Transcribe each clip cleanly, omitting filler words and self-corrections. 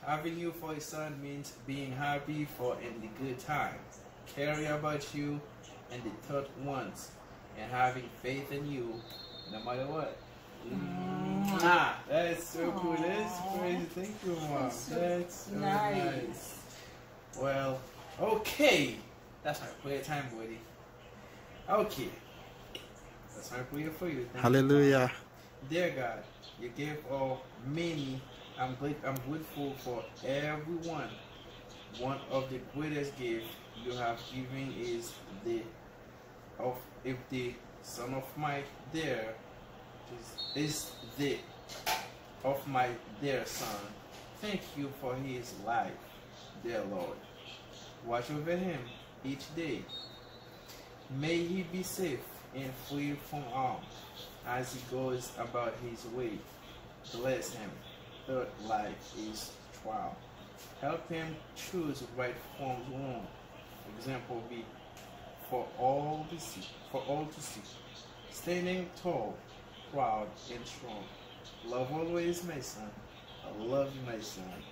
Having you for a son means being happy for in the good times, caring about you and the thought ones, and having faith in you no matter what. That is so cool. That's crazy. Thank you, Mom. That's so nice. Well, okay. That's my prayer time, buddy. Okay. That's my prayer for you. Thank Hallelujah. you. Dear God, you gave all many. I'm grateful for everyone. One of the greatest gifts you have given is the son of my dear is the of my dear son. Thank you for his life, dear Lord. Watch over him each day. May he be safe and free from harm as he goes about his way. Bless him. Third life is trial. Help him choose right from wrong. Example be for all to see. Standing tall, proud and strong. Love always, my son. I love you, my son.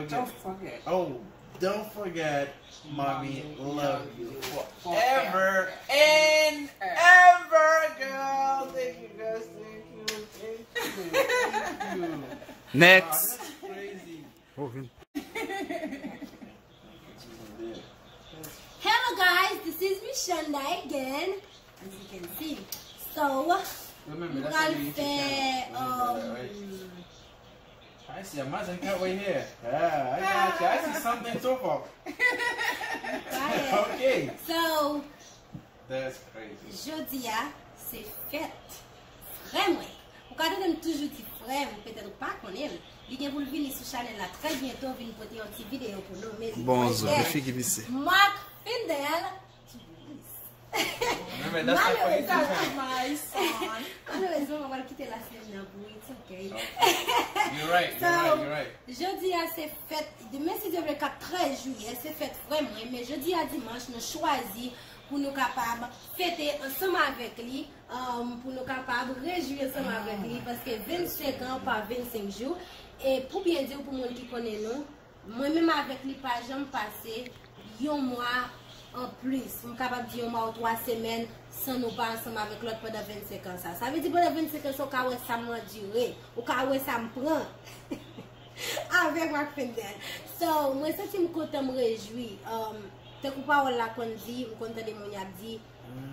Don't forget. Oh, don't forget, mommy, love you forever and ever, girl. Thank you, guys. Thank you. Next. That's crazy. Hello guys, this is Mishanda again, as you can see. So, Remember, I see a man can't wait here. Yeah, I got you. I see something so far. Okay. So, that's crazy. Jodi a, c'est fête. Vraiment. Ou quand on toujours dit frère, peut-être pas qu'on aime. Il vient pour le venir sur Chanel là très bientôt, venir pour une petite vidéo pour nous. Mais bonjour, les filles qui vissent. Mark Findel. Malheureusement, on va quitter la scène pour it's okay. You're right, you're right. Jeudi à c'est fête, demain c'est le 13 juillet, c'est fête vraiment, mais jeudi à dimanche, nous choisissons pour nous capables fêter ensemble avec lui, pour nous capables réjouir ensemble avec lui, parce que 25 ans par 25 jours, et pour bien dire pour moi qui connaît nous, moi-même avec lui, pas jamais passé, un mois en plus, je suis capable de dire un mois ou 3 semaines sans nous pas ensemble avec l'autre pendant 25 ans. Ça veut dire que pendant 25 ans, ça m'a duré, ou ça me prend. Avec ma Findel. So, moi, ça, je me content, me réjouir. Te coupa la qu'on dit, me content de mon dit,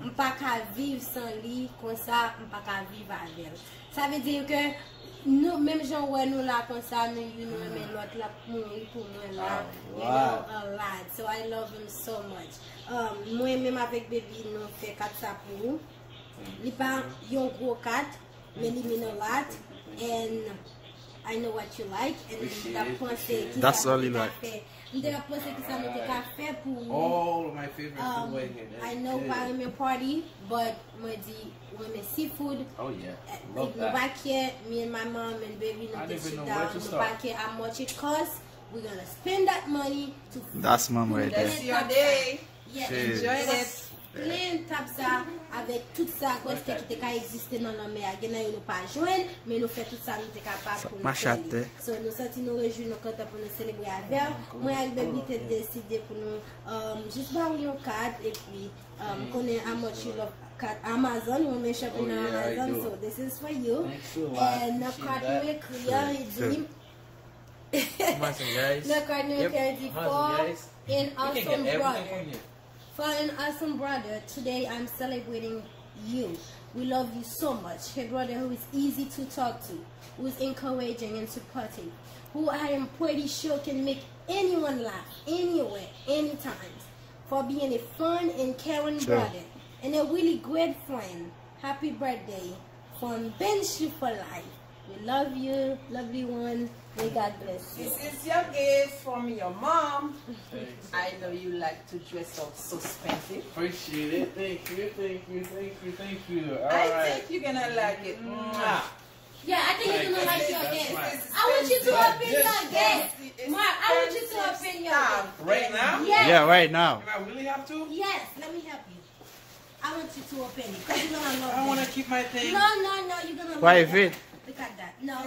je ne peux pas vivre sans lui, comme ça, je ne peux pas vivre avec elle. Ça veut dire que nous, même gens où nous là comme ça, nous même l'autre là pour nous là, you know, a lot. So I love him so much. Moi même avec baby nous fait 4 ça pour nous. Il pas un gros 4, mais il mean a lot, and I know what you like, and that's all you like. Oh, my favorite food. I know parliament party, but when seafood. Oh yeah, love that. Back here, me and my mom and baby, I don't even know down. where to start. Back here, how much it costs. We're gonna spend that money to. That's mom right there. That's your day. Yeah, enjoy it. Plein tap ça avec tout ça qui était existé dans la mer. Il nous pas joindre, mais nous fait tout ça nous était capable pour nous. So nous senti nous réjouir nous content pour nous célébrer avec. Moi avec baby t'ai décidé pour nous juste voir un card et puis connaît how much you love Amazon, we may shop in Amazon, so this is for you. And the card will clear redeem. The card will clear for an awesome brother. For an awesome brother, today I'm celebrating you. We love you so much. A brother who is easy to talk to, who is encouraging and supportive, who I am pretty sure can make anyone laugh, anywhere, anytime. For being a fun and caring brother, and a really great friend. Happy birthday from Benshi for Life. We love you, lovely one. May God bless you. This is your gift from your mom. I know you like to dress up so spanky. Appreciate it. Thank you, thank you, thank you, thank you. All I right. think you're gonna like it. Yeah, I think you're gonna like your gift. I want you to open your gift. Mark, I want you to open your gift. Right now? Yes. Yeah, right now. Do I really have to? Yes, let me help you. I want you to open it because you're gonna love it. I want to keep my thing. No, you're gonna love Private. it. at that. No,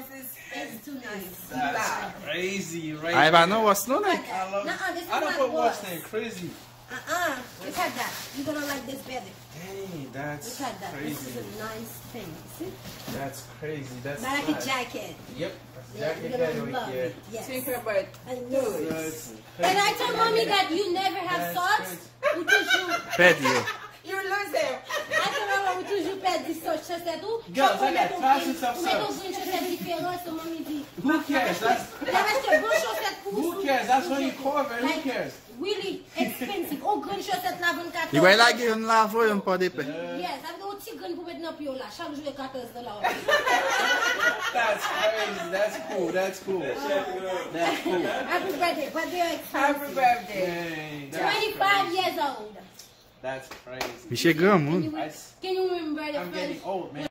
it's too nice. That's crazy, right? I don't know what's no Look like. at that. love Nuh-uh, this is I don't not put yours. watch name crazy. Look at that. You're gonna like this better. Dang, that's Look at that. This crazy. is a nice thing. See? That's crazy. That's Not like a nice. jacket. Yep. Yeah, Jacket you're that gonna right love there. it. Yes. Think about I know it. That's And I crazy. told mommy that you never have That's socks. Ou toujours. Pede yo. you lose them. I told maman ou toujours perdre des chaussettes ou. Girls, Chaque I got fois, thousands of on met ton socks. green chaussette différente, so mommy dit. Who cares? That's Il reste une bonne chaussette pour who cares? That's when you cover. Who Like, cares? really expensive. Oh, green chaussette là 24. Yi wè la ge yon la fo yon pa de pe. Yes, avec un petit green pour mettre dans pied là. Chaque jour $14. That's crazy. That's cool. That's cool. That's cool. Happy birthday, but they're Happy expensive. birthday. Dang, that's 25 crazy. years old. That's crazy. Mi che gran Can moun. you, can you remember the I'm first? getting old, man.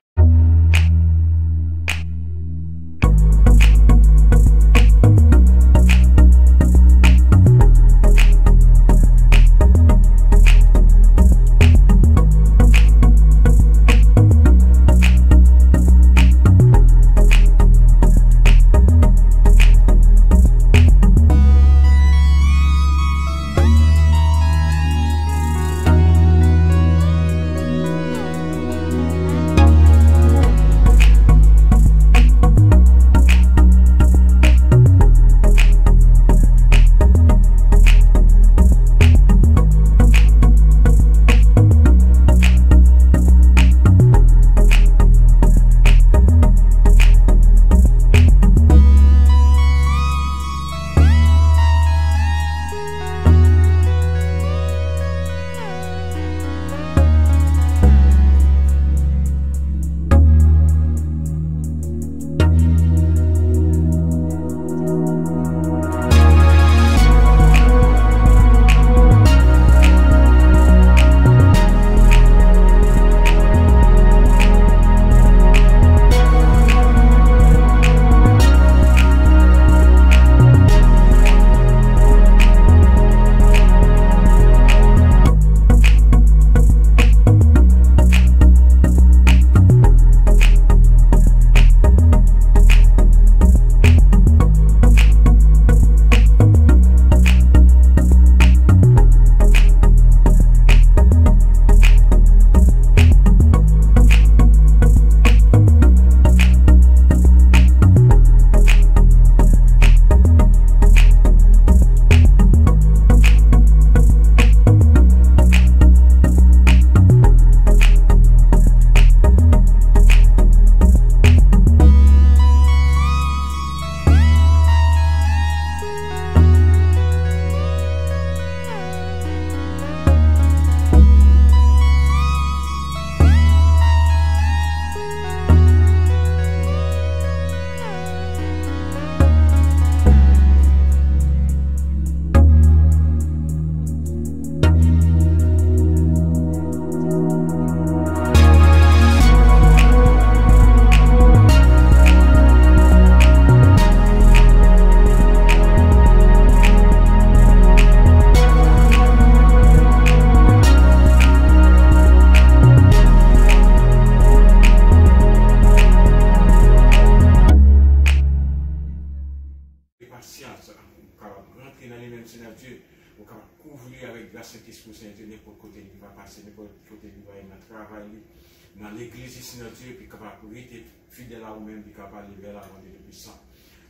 dans l'église ici, Seigneur Dieu, puis capable de rester fidèle à vous-même, puis capable de lever la main de puissant.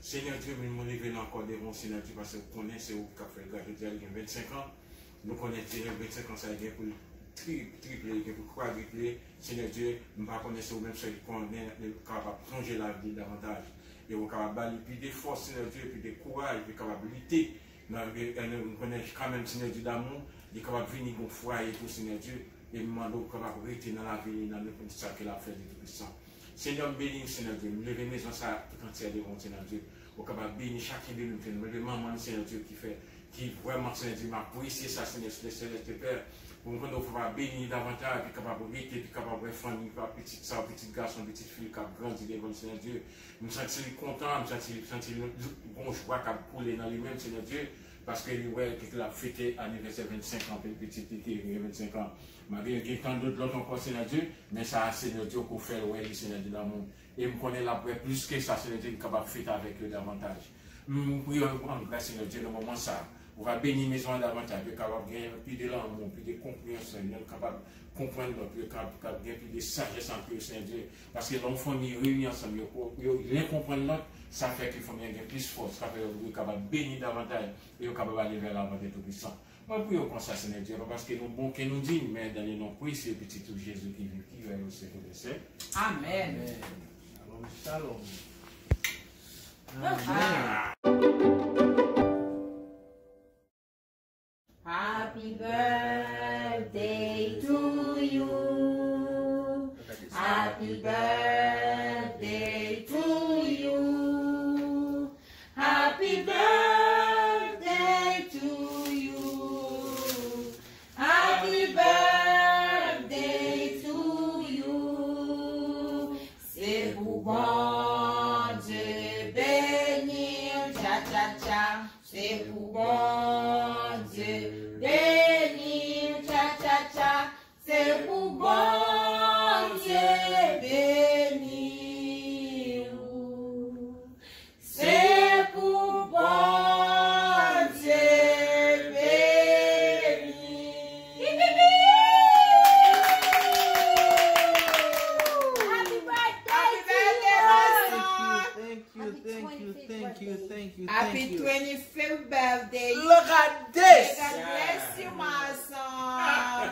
Seigneur Dieu, nous levons encore des bons, Seigneur Dieu, parce que vous connaissez où qu'a fait le gars, je dis, il y a 25 ans, nous connaissons 25 ans, ça a été pour tripler, pour quadrupler, Seigneur Dieu, nous ne connaissons pas même ce qu'on est capable de plonger la vie davantage. Et vous capable de plus de force, Seigneur Dieu, plus de courage, plus de capacité. Nous connaissons quand même, Seigneur Dieu, d'amour, de capable de venir au foyer, tout, Seigneur Dieu, et nous demandons capable de rester dans la vie, dans le ça qu'il a fait de tout puissant. Seigneur, bénis, Seigneur Dieu, nous levons maison ça tout entière devant, Seigneur Dieu, pour capable de bénir chacun de nous, nous levons maman, Seigneur Dieu, qui vraiment, Seigneur Dieu, m'a apprécié ça, Seigneur, le céleste Père, pour nous pouvoir bénir davantage, puis capable de rester, puis capable de famille, petit ça, petit garçon, petite fille, qui a grandi devant, Seigneur Dieu, nous sentons content, nous sentons bon joie qui a coulé dans lui-même, Seigneur Dieu, parce que il a fêté anniversaire 25 ans, petit 25 ans. Malgré qu'il y a tant d'autres encore, Seigneur Dieu, mais ça, Seigneur Dieu, qu'on fait, ouais, Seigneur Dieu, dans le monde. Et je connais la plus que ça, Seigneur Dieu, qui est capable de fêter avec eux davantage. Nous prions en grâce, Seigneur Dieu, dans le moment ça. On va bénir les maisons davantage, pour capable de gagner plus de l'amour, plus de compréhension, capable de comprendre, plus capable de gagner plus de sagesse entre eux, Seigneur Dieu. Parce que l'enfant, ils réunissent ensemble, ils comprennent l'autre, ça fait qu'il faut gagner plus force, ça fait qu'ils sont capables de bénir davantage, et ils sont capables d'aller vers l'avant des Tout-Puissants. Moi, prions comme ça, Seigneur Dieu, parce que nous, bon, que nous dit, mais dans les noms précieux, petit tout Jésus qui vit, qui va au siècle des siècles. Amen. Shalom. Happy birthday to you. Happy birthday to you. Happy birthday to you. Happy birthday to you. C'est pour bon Dieu bénir, cha cha cha. C'est pour bon Dieu bénir, cha cha cha. C'est pour bon Dieu bénir. C'est pour bon Dieu bénir. Happy birthday, Happy 25th birthday. Look at this! God bless you, my son.